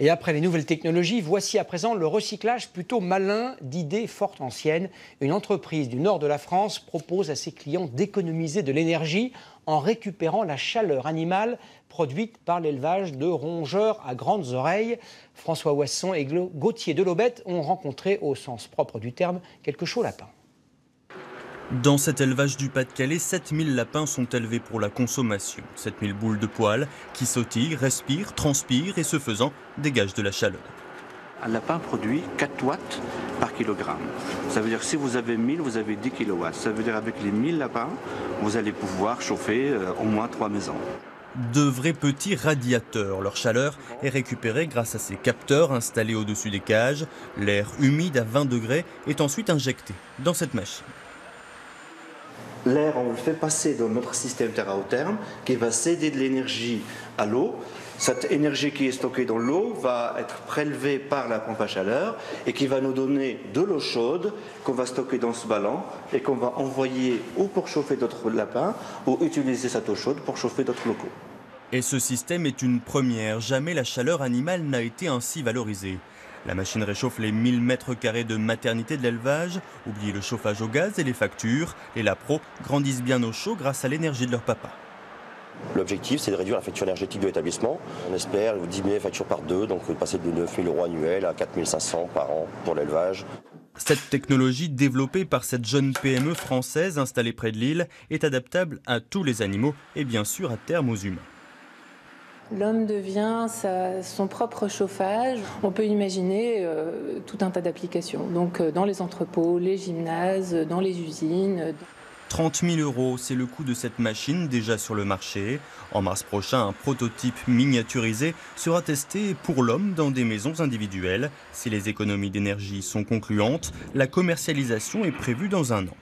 Et après les nouvelles technologies, voici à présent le recyclage plutôt malin d'idées fort anciennes. Une entreprise du nord de la France propose à ses clients d'économiser de l'énergie en récupérant la chaleur animale produite par l'élevage de rongeurs à grandes oreilles. François Ouasson et Gauthier Delobette ont rencontré, au sens propre du terme, quelques chauds lapins. Dans cet élevage du Pas-de-Calais, 7000 lapins sont élevés pour la consommation. 7000 boules de poils qui sautillent, respirent, transpirent et ce faisant dégagent de la chaleur. Un lapin produit 4 watts par kilogramme. Ça veut dire que si vous avez 1000, vous avez 10 kilowatts. Ça veut dire avec les 1000 lapins, vous allez pouvoir chauffer au moins 3 maisons. De vrais petits radiateurs. Leur chaleur est récupérée grâce à ces capteurs installés au-dessus des cages. L'air humide à 20 degrés est ensuite injecté dans cette machine. L'air, on le fait passer dans notre système terre-à-haut-terme qui va céder de l'énergie à l'eau. Cette énergie qui est stockée dans l'eau va être prélevée par la pompe à chaleur et qui va nous donner de l'eau chaude qu'on va stocker dans ce ballon et qu'on va envoyer ou pour chauffer d'autres lapins ou utiliser cette eau chaude pour chauffer d'autres locaux. Et ce système est une première. Jamais la chaleur animale n'a été ainsi valorisée. La machine réchauffe les 1000 mètres carrés de maternité de l'élevage. Oubliez le chauffage au gaz et les factures. Les lapros grandissent bien au chaud grâce à l'énergie de leur papa. L'objectif, c'est de réduire la facture énergétique de l'établissement. On espère diminuer la facture par 2, donc passer de 9 000 € annuels à 4 500 par an pour l'élevage. Cette technologie développée par cette jeune PME française installée près de Lille est adaptable à tous les animaux et bien sûr à terme aux humains. L'homme devient son propre chauffage. On peut imaginer tout un tas d'applications. Donc dans les entrepôts, les gymnases, dans les usines. 30 000 €, c'est le coût de cette machine déjà sur le marché. En mars prochain, un prototype miniaturisé sera testé pour l'homme dans des maisons individuelles. Si les économies d'énergie sont concluantes, la commercialisation est prévue dans 1 an.